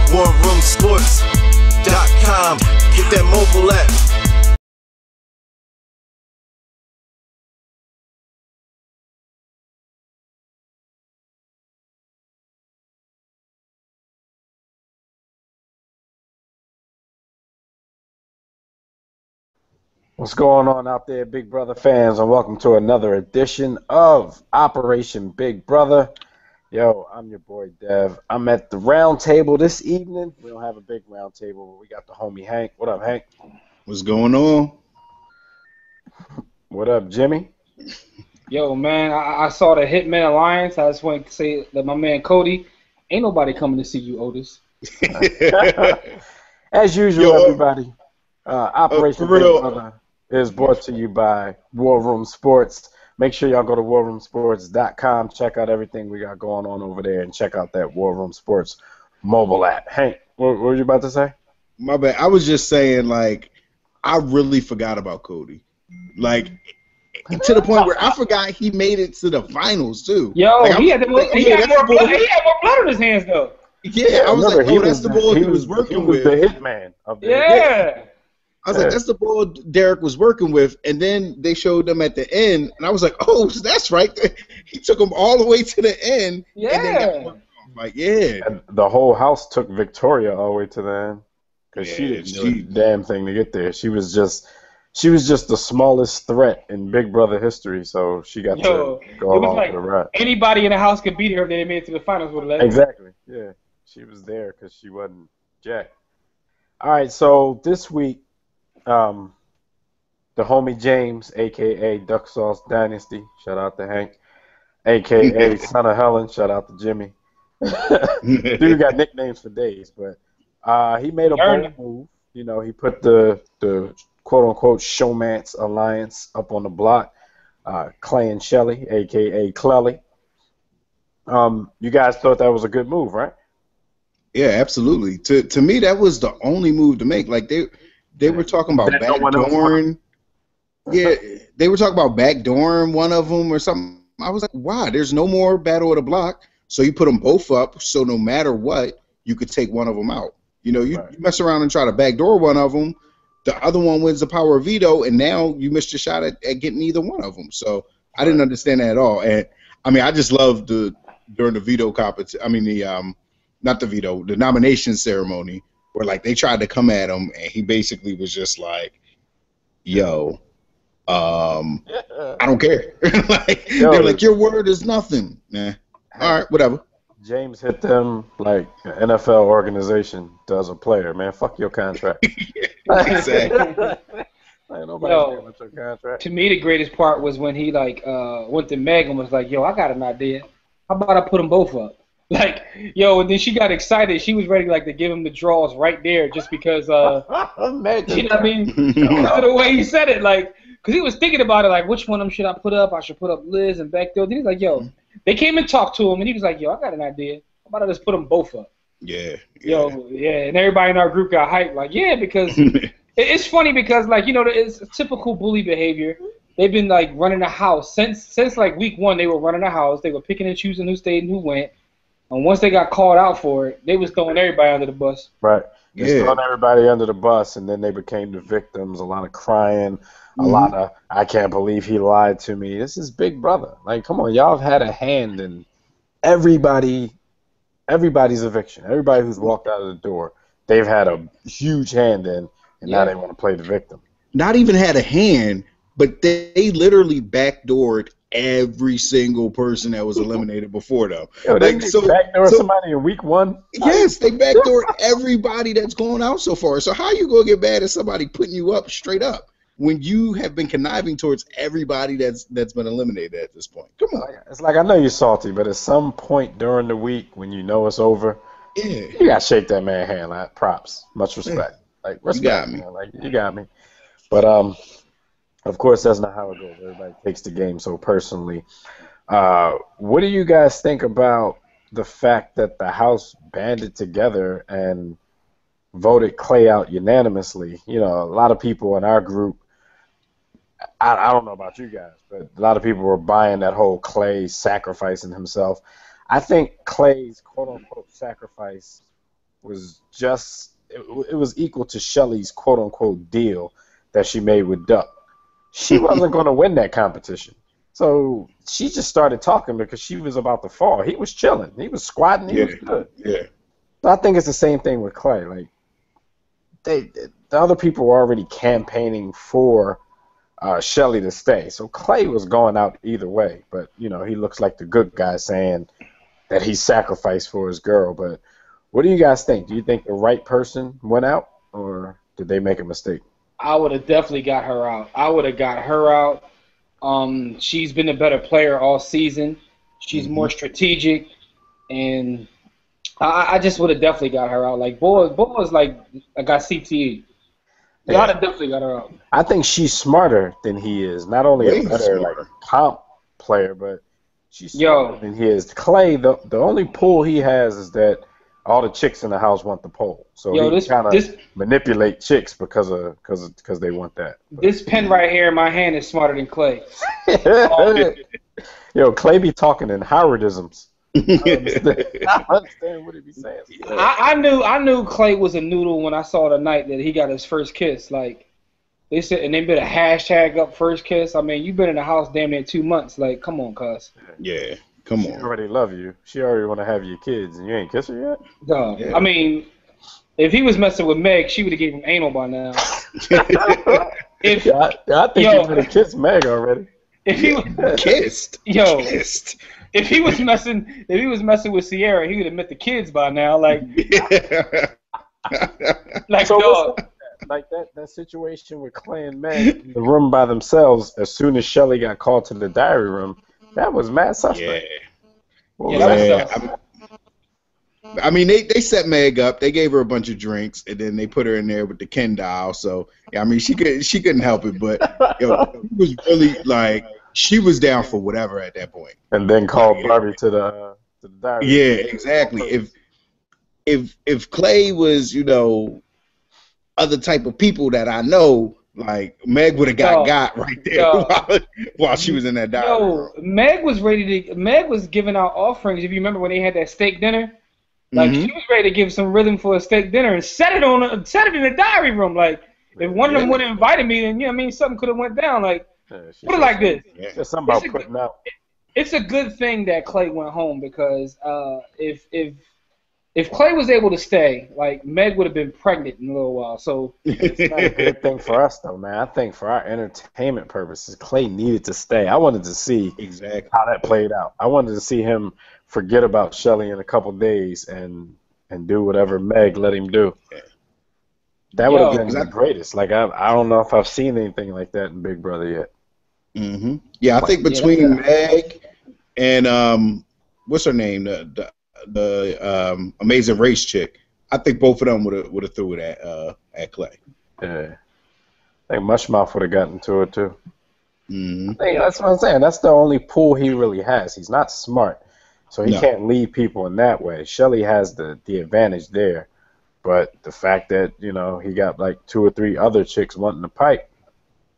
OneRoomSports.com. Get that mobile app. What's going on out there, Big Brother fans, and welcome to another edition of Operation Big Brother. Yo, I'm your boy Dev. I'm at the round table this evening. We don't have a big round table, but we got the homie Hank. What up, Hank? What's going on? What up, Jimmy? Yo, man, I saw the Hitman Alliance. I just want to say that my man Cody, ain't nobody coming to see you, Otis. As usual, everybody, Operation Big Brother is brought to you by War Room Sports. Make sure y'all go to warroomsports.com. Check out everything we got going on over there, and check out that War Room Sports mobile app. Hank, what were you about to say? My bad. I was just saying, like, I really forgot about Cody. Like, to the point where I forgot he made it to the finals, too. Yo, like, he had more blood on his hands, though. Yeah, I was like, oh, that's the boy he was working with. He was the hitman of the I was like, that's the boy Derek was working with, and then they showed them at the end, and I was like, oh, that's right. He took them all the way to the end, and then got one off. Like, yeah. And the whole house took Victoria all the way to the end because she didn't do a damn thing to get there. She was just the smallest threat in Big Brother history, so she got to go along for the ride. Anybody in the house could beat her if they made it to the finals with her. Exactly. Yeah, she was there because she wasn't Jack. All right, so this week. The homie James, a.k.a. Duck Sauce Dynasty, shout out to Hank, a.k.a. Son of Helen, shout out to Jimmy. Dude got nicknames for days, but he made a bold move. You know, he put the quote-unquote Showmance Alliance up on the block, Clay and Shelly, a.k.a. Clelly. You guys thought that was a good move, right? Yeah, absolutely. To me, that was the only move to make. Like, they were talking about backdooring. Yeah, they were talking about backdooring one of them or something. I was like, why? There's no more battle of the block. So you put them both up, so no matter what, you could take one of them out. You know, you mess around and try to backdoor one of them, the other one wins the power of veto, and now you missed your shot at getting either one of them. So I didn't understand that at all. And, I mean, I just loved during the veto competition, I mean, not the veto, the nomination ceremony, where, like, they tried to come at him, and he basically was just like, yo, I don't care. Like, they're like, your word is nothing. Nah. All right, whatever. James hit them like an NFL organization does a player, man. Fuck your contract. Exactly. Like, nobody cares about your contract. To me, the greatest part was when he, like, went to Meg and was like, yo, I got an idea. How about I put them both up? Like, yo, and then she got excited. She was ready, like, to give him the draws right there just because, you know what I mean? Because of the way he said it, like, because he was thinking about it, like, which one of them should I put up? I should put up Liz and backdoor. Then he's like, yo, they came and talked to him, and he was like, yo, I got an idea. How about I just put them both up? Yeah. Yo, yeah, and everybody in our group got hyped, like, yeah, because it's funny because, like, you know, it's typical bully behavior. They've been, like, running the house. Since like, week one, they were running the house. They were picking and choosing who stayed and who went. And once they got called out for it, they was throwing everybody under the bus. Right. Just throwing everybody under the bus, and then they became the victims. A lot of crying, a lot of, I can't believe he lied to me. This is Big Brother. Like, come on, y'all have had a hand in everybody's eviction. Everybody who's walked out of the door, they've had a huge hand in, and now they want to play the victim. Not even had a hand, but they literally backdoored every single person that was eliminated before them. Yo, they backdoor somebody in week one? Yes, they backdoored everybody that's going out so far. So how you gonna get mad at somebody putting you up straight up when you have been conniving towards everybody that's been eliminated at this point? Come on. It's like, I know you're salty, but at some point during the week when you know it's over, you gotta shake that man's hand. Like, props, much respect. Like, respect, you got me. Man. Like, you got me. But of course, that's not how it goes. Everybody takes the game so personally. What do you guys think about the fact that the House banded together and voted Clay out unanimously? You know, a lot of people in our group, I don't know about you guys, but a lot of people were buying that whole Clay sacrificing himself. I think Clay's quote-unquote sacrifice was just it was equal to Shelly's quote unquote deal that she made with Duck. She wasn't going to win that competition. So she just started talking because she was about to fall. He was chilling. He was squatting. He was good. Yeah. So I think it's the same thing with Clay. Like the other people were already campaigning for Shelly to stay. So Clay was going out either way. But, he looks like the good guy saying that he sacrificed for his girl. But what do you guys think? Do you think the right person went out, or did they make a mistake? I would have definitely got her out. I would have got her out. She's been a better player all season. She's more strategic, and I just would have definitely got her out. Like, boy is like I got CTE. Yeah. I'd have definitely got her out. I think she's smarter than he is. Not only a better like comp player, but she's smarter than he is. Clay, the only pull he has is that all the chicks in the house want the pole. So he kind of manipulate chicks because they want that. This pen right here in my hand is smarter than Clay. Clay be talking in Howardisms. I understand what he be saying. I knew Clay was a noodle when I saw the night that he got his first kiss. Like they said, and they put a hashtag up first kiss. I mean, you've been in the house damn near 2 months. Like, come on, cuz. Yeah, come on. She already love you. She already want to have your kids, and you ain't kiss her yet. No, I mean, if he was messing with Meg, she would have gave him anal by now. I think he would have kissed Meg already. If he was kissed, if he was messing with Sierra, he would have met the kids by now. Like, like that situation with Clay and Meg in the room by themselves. As soon as Shelly got called to the diary room, that was mad suspect. I mean, they set Meg up. They gave her a bunch of drinks, and then they put her in there with the Ken doll. So I mean, she couldn't help it, but it was really like she was down for whatever at that point. And then called Barbie to the diary. Yeah, exactly. If Clay was, other type of people that I know, like Meg would have got right there while she was in that diary room. Meg was giving out offerings. If you remember when they had that steak dinner. Like, she was ready to give some rhythm for a steak dinner and set it in the diary room. Like, if one of them would have invited me, then, something could have went down. Like, put it like this. There's something about putting out. It's a good thing that Clay went home because if Clay was able to stay, like, Meg would have been pregnant in a little while. So it's not a good thing for us, though, man. I think for our entertainment purposes, Clay needed to stay. I wanted to see how that played out. I wanted to see him forget about Shelly in a couple days and do whatever Meg let him do. That would have been the greatest. Like, I don't know if I've seen anything like that in Big Brother yet. Yeah, I think between Meg and what's her name, the Amazing Race chick, I think both of them would have threw it at Clay. Yeah, I think Mushmouth would have gotten to it too. I think that's what I'm saying. That's the only pull he really has. He's not smart. So he can't lead people in that way. Shelly has the advantage there. But the fact that, he got like 2 or 3 other chicks wanting to pipe,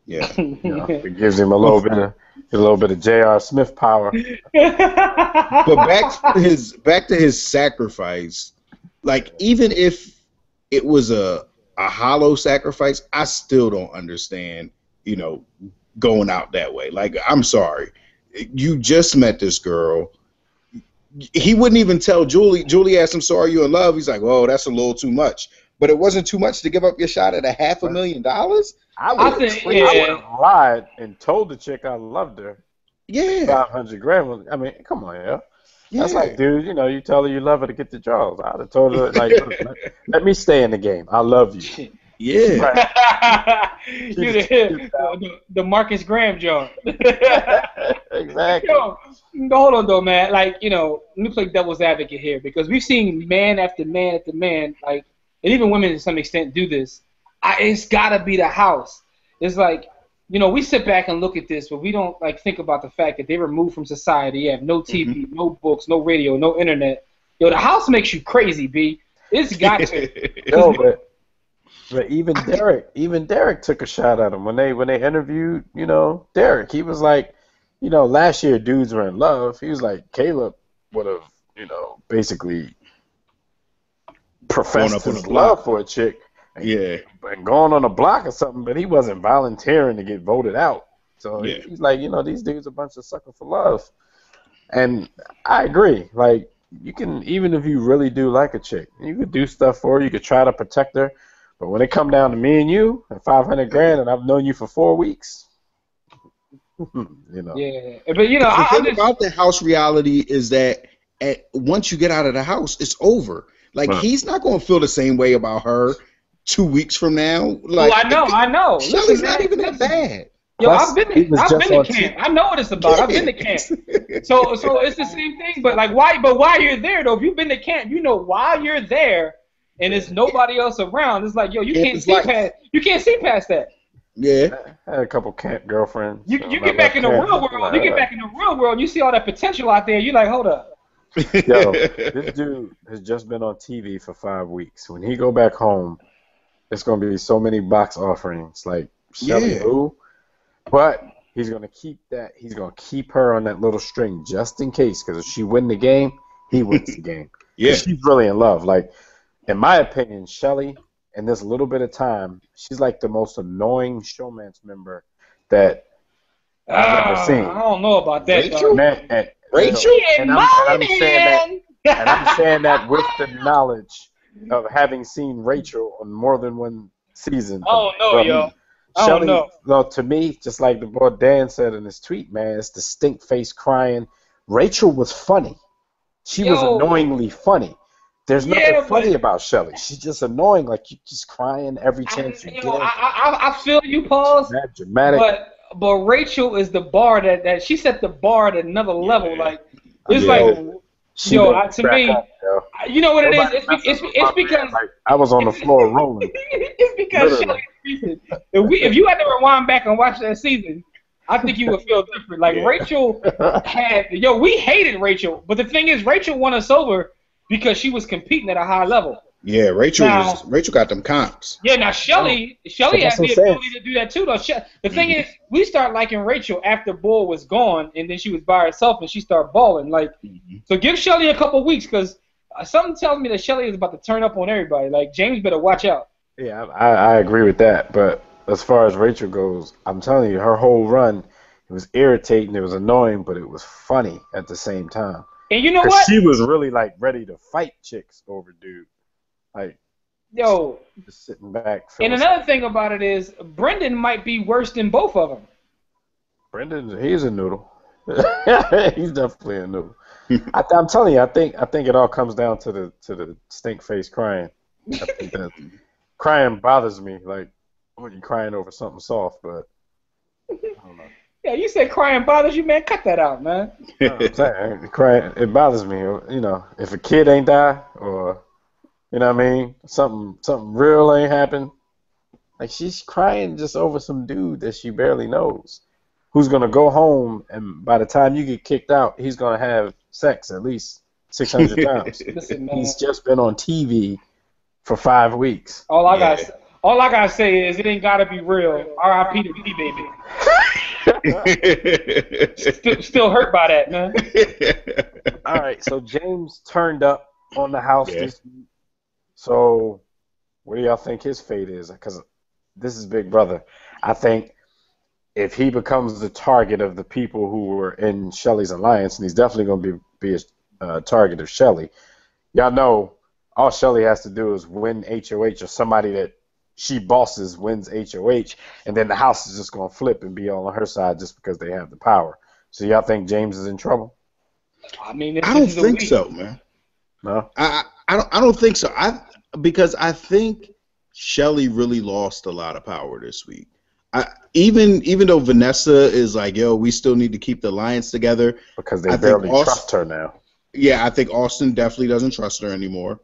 it gives him a little bit of J.R. Smith power. But back to his sacrifice, like, even if it was a hollow sacrifice, I still don't understand, going out that way. Like, I'm sorry. You just met this girl. He wouldn't even tell Julie. Julie asked him, "So are you in love?" He's like, "Whoa, that's a little too much." But it wasn't too much to give up your shot at $500,000. I would have lied and told the chick I loved her. Yeah, $500,000. I mean, come on, yeah. That's like, dude, you tell her you love her to get the draws. I'd have told her, like, let me stay in the game. I love you. Yeah. The Marcus Graham joint. Exactly. Hold on, though, man. Like, let me play devil's advocate here because we've seen man after man after man, like, and even women to some extent do this. It's got to be the house. It's like, we sit back and look at this, but we don't, like, think about the fact that they're removed from society. You have no TV, no books, no radio, no internet. The house makes you crazy, B. It's got to. But even Derek took a shot at him when they interviewed, Derek. He was like, last year dudes were in love. He was like, Caleb would have, basically professed his love for a chick. And going on a block or something, but he wasn't volunteering to get voted out. So he's like, these dudes are a bunch of suckers for love. And I agree. Like, you can, even if you really do like a chick, you could do stuff for her, you could try to protect her. But when it come down to me and you and $500,000 and I've known you for 4 weeks, Yeah, but the thing about the house reality is that once you get out of the house, it's over. Like, he's not going to feel the same way about her 2 weeks from now. Like, I know. Shelly's not even that bad. Yo, I've been to camp. I know what it's about. I've been to camp. So it's the same thing. But while you're there though, if you've been to camp, while you're there and there's nobody else around, it's like, yo, you can't see past that. Yeah. I had a couple camp girlfriends. You get back in the real world. You get back in the real world. You see all that potential out there. You're like, hold up. Yo, this dude has just been on TV for 5 weeks. When he go back home, it's gonna be so many box offerings. Like, Shelly who? But he's gonna keep that. He's gonna keep her on that little string just in case. Because if she win the game, he wins the game. She's really in love. Like, in my opinion, Shelly, in this little bit of time, she's like the most annoying showman's member that I've ever seen. I don't know about that. Rachel? And I'm saying that with the knowledge of having seen Rachel on more than one season. Oh no, yo. Shelly, no, to me, just like the boy Dan said in his tweet, man, it's the stink face crying. Rachel was funny. She was annoyingly funny. There's nothing funny about Shelly. She's just annoying. Like, you just crying every chance you get. I feel you, Paul. Dramatic. But Rachel is the bar that she set the bar at another level. Like, it's like, to me, you know what it is? It's because I was on the floor rolling. It's because Shelly. If you had to rewind back and watch that season, I think you would feel different. Like, Rachel we hated Rachel, but the thing is, Rachel won us over because she was competing at a high level. Yeah, Rachel got them comps. Yeah, now Shelly has the ability to do that too, though. The thing is, we start liking Rachel after Bull was gone, and then she was by herself, and she started balling. Like, so give Shelly a couple weeks, because something tells me that Shelly is about to turn up on everybody. Like, James better watch out. Yeah, I agree with that. But as far as Rachel goes, I'm telling you, her whole run, it was irritating, it was annoying, but it was funny at the same time. And you know what? She was really, like, ready to fight chicks over dude. Like, just sitting back. And another thing about it is, Brendan might be worse than both of them. Brendan, he's a noodle. He's definitely a noodle. I'm telling you, I think it all comes down to the stink face crying. I think that crying bothers me. Like, when you're crying over something soft, but I don't know. Yeah, you said crying bothers you, man. Cut that out, man. No, I'm saying, crying, it bothers me. If a kid ain't die, or you know what I mean, something real ain't happened. Like, she's crying just over some dude that she barely knows, who's gonna go home, and by the time you get kicked out, he's gonna have sex at least 600 times. Listen, man. He's just been on TV for 5 weeks. All I gotta say is, it ain't gotta be real. R.I.P. to B, baby. Still hurt by that, man. All right, so James turned up on the house this week. So, what do y'all think his fate is? Because this is Big Brother. I think if he becomes the target of the people who were in Shelly's alliance, and he's definitely going to be a target of Shelly, y'all know all Shelly has to do is win HOH, or somebody that she bosses wins HOH, and then the house is just going to flip and be all on her side just because they have the power. So y'all think James is in trouble? I mean, I don't think so, man. No? I don't think so. Because I think Shelly really lost a lot of power this week. Even though Vanessa is like, yo, we still need to keep the alliance together. Because they barely trust her now. Yeah, I think Austin definitely doesn't trust her anymore.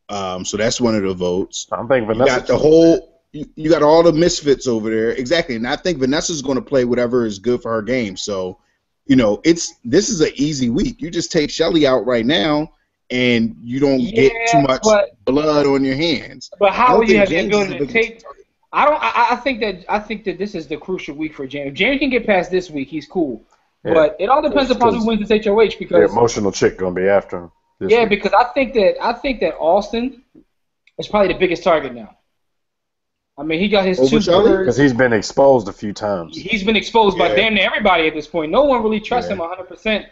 So that's one of the votes. I think Vanessa. You got all the misfits over there. Exactly. And I think Vanessa's going to play whatever is good for her game. So, this is an easy week. You just take Shelly out right now, and you don't get too much blood on your hands. But how will you have the ability to take? I think that this is the crucial week for James. If James can get past this week, he's cool. Yeah. But it all depends upon who wins this HOH, because the emotional chick gonna be after him. Because I think that Austin is probably the biggest target now. I mean, he got his Over 2 Shelley? birds. Because he's been exposed a few times. He's been exposed by damn near everybody at this point. No one really trusts him 100%.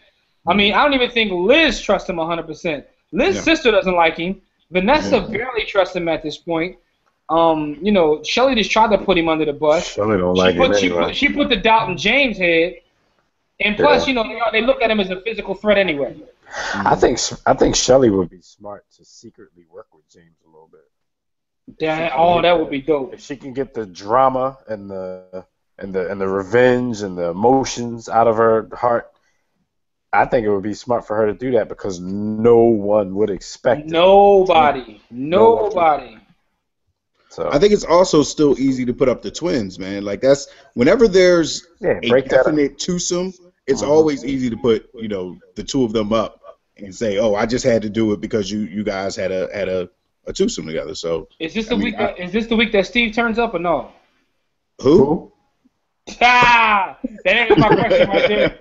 I mean, I don't even think Liz trusts him 100%. Liz's sister doesn't like him. Vanessa barely trusts him at this point. You know, Shelley just tried to put him under the bus. Shelley don't like him anyway. She put the doubt in James' head. And plus, you know, they look at him as a physical threat anyway. I think Shelley would be smart to secretly work with James a little bit. That would be dope. If she can get the drama and the revenge and the emotions out of her heart, I think it would be smart for her to do that because no one would expect Nobody. So I think it's also still easy to put up the twins, man. Like that's whenever there's a definite twosome, it's always easy to put, you know, the two of them up and say, "Oh, I just had to do it because you guys had a twosome together." So is this the week that Steve turns up or no? Who? That ain't my question right there.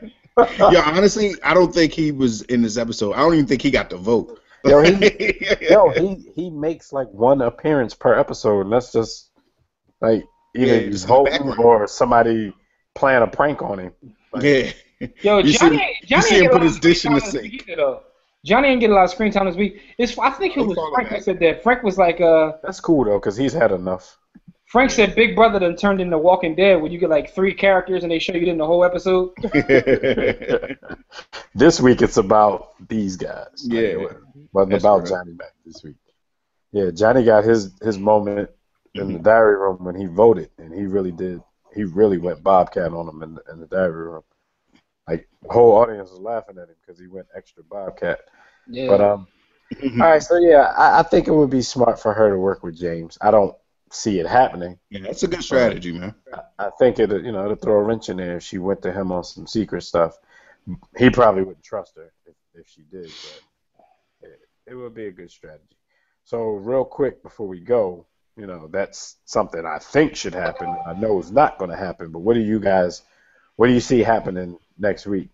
Yeah, honestly, I don't think he was in this episode. I don't even think he got to vote. He makes like one appearance per episode, and that's just like either he's voting or somebody playing a prank on him. Like, Yo, Johnny ain't him get put a his lot dish in the of screen time sink. this week, though. Johnny ain't get a lot of screen time this week. I think it was Frank that said that. Frank was like, that's cool though, because he's had enough. Frank said Big Brother done turned into Walking Dead where you get like 3 characters and they show you in the whole episode. This week it's about these guys. Yeah. It wasn't about Johnny Mac this week. Yeah, Johnny got his moment in the diary room when he voted, and he really did. He really went Bobcat on him in the diary room. Like, the whole audience was laughing at him because he went extra Bobcat. Yeah. But, all right, so yeah, I think it would be smart for her to work with James. I don't see it happening. Yeah, that's a good strategy, man. I think it'll throw a wrench in there if she went to him on some secret stuff. He probably wouldn't trust her if she did, but it would be a good strategy. So real quick before we go, you know, that's something I think should happen. I know it's not going to happen, but what do you see happening next week?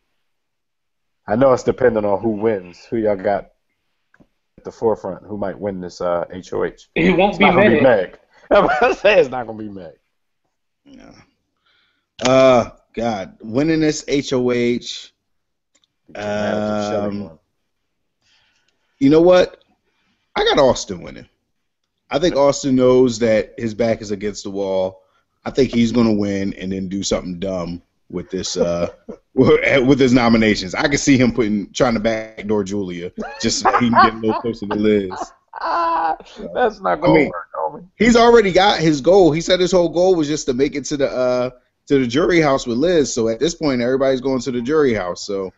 I know it's dependent on who wins, who y'all got at the forefront, who might win this HOH. It won't be Meg. I'm about to say it's not going to be Meg. Yeah. God, winning this HOH. You know what? I got Austin winning. I think Austin knows that his back is against the wall. I think he's going to win and then do something dumb with this with his nominations. I can see him trying to backdoor Julia just so he can get a little closer to Liz. That's not going to work, homie. He's already got his goal. He said his whole goal was just to make it to the jury house with Liz. So at this point, everybody's going to the jury house. So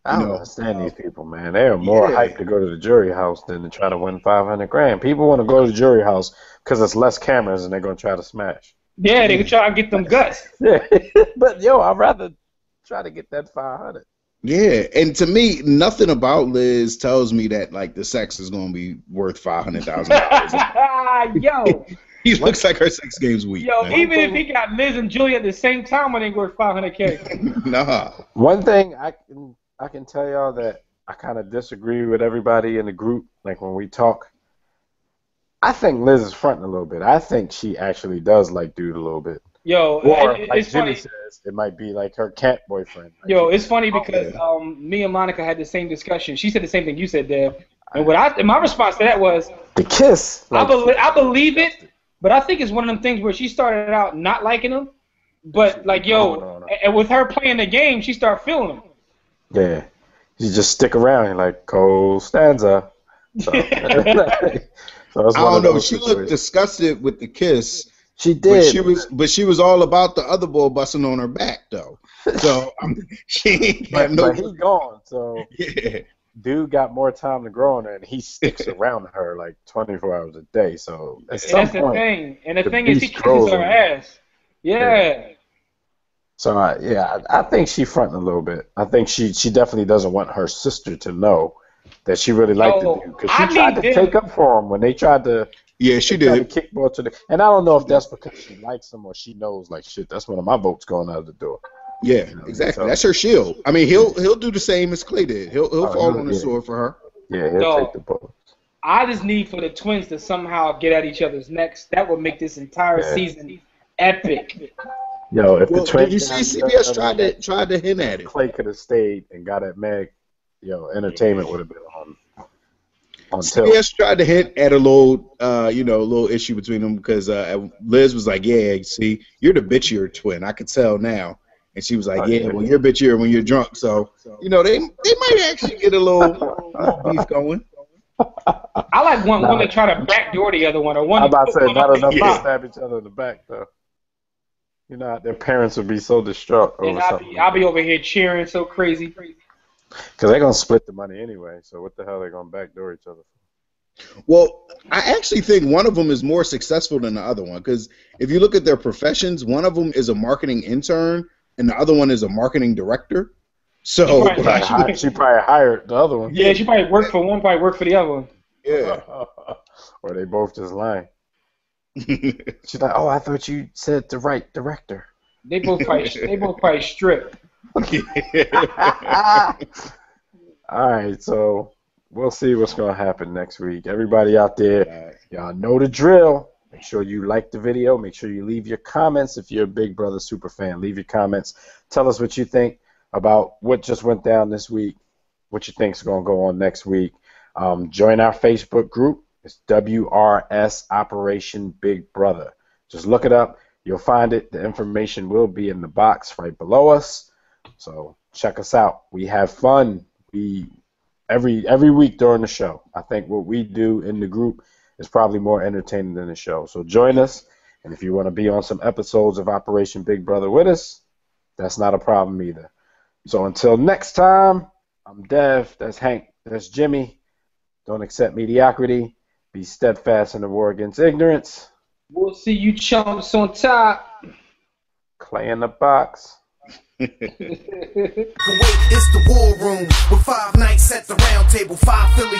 I don't understand these people, man. They are more hyped to go to the jury house than to try to win $500,000. People want to go to the jury house because it's less cameras and they're going to try to smash. Yeah, they can try to get them guts. Yeah, but I'd rather try to get that 500. Yeah, and to me, nothing about Liz tells me that like the sex is going to be worth $500,000. Yo, he looks like her sex game's weak. Yo, man. even if he got Liz and Julia at the same time, it ain't worth $500K. Nah. One thing I can tell y'all that I kind of disagree with everybody in the group. Like when we talk, I think Liz is fronting a little bit. I think she actually does like dude a little bit. Yo, or it's like Jimmy funny. says, it might be like her cat boyfriend. Like, Yo, it's funny because me and Monica had the same discussion. She said the same thing you said there, and my response to that was the kiss. Like, I believe it, but I think it's one of them things where she started out not liking him, but like and with her playing the game, she started feeling him. Yeah, you just stick around like Cole Stanza. So, I don't know. She looked disgusted with the kiss. She did. But she was all about the other boy busting on her back though. So she ain't got but he gone. So yeah. Dude got more time to grow on her, and he sticks around her like 24 hours a day. So that's the thing. And the thing is, he kisses her ass. Yeah. So I think she fronting a little bit. I think she definitely doesn't want her sister to know that she really liked the dude, because she tried to take up for him when they tried to. Yeah, she did. Kickball to the, and I don't know if that's because she likes him or she knows like shit. That's one of my votes going out the door. Yeah, exactly. So, that's her shield. I mean, he'll do the same as Clay did. He'll fall on the sword for her. Yeah, he'll take the bullet. I just need for the twins to somehow get at each other's necks. That would make this entire season epic. Yo, if the Did you twins see CBS tried to hint at it? Clay could have stayed and got at Meg, entertainment would have been on tilt. CBS tried to hint at a little, little issue between them because Liz was like, "Yeah, see, you're the bitchier twin. I could tell now." And she was like, "Yeah, well, you're bitchier when you're drunk." So, they might actually get a little beef going. I like one that try to backdoor the other one, or one. I'm about to say not enough to Yeah. stab each other in the back though. Their parents would be so distraught over And something. I'll be over here cheering so crazy. Because they're gonna split the money anyway. So what the hell are they gonna backdoor each other? Well, I actually think one of them is more successful than the other one because if you look at their professions, one of them is a marketing intern and the other one is a marketing director. So She probably hired the other one. Yeah, she probably worked for one, probably worked for the other one. yeah. Or they both just lying. She's like, "Oh, I thought you said the right director." They both probably stripped. All right, so we'll see what's gonna happen next week. Everybody out there, y'all know the drill. Make sure you like the video. Make sure you leave your comments if you're a Big Brother super fan. Leave your comments. Tell us what you think about what just went down this week. What you think is gonna go on next week. Join our Facebook group. It's WRS Operation Big Brother. Just look it up. You'll find it. The information will be in the box right below us. So check us out. We have fun. Every week during the show. I think what we do in the group is probably more entertaining than the show. So join us. And if you want to be on some episodes of Operation Big Brother with us, that's not a problem either. So until next time, I'm Dev. That's Hank. That's Jimmy. Don't accept mediocrity. Be steadfast in the war against ignorance. We'll see you chumps on top. Clay in the box. Wait, it's the war room with 5 nights at the round table, 5 Philly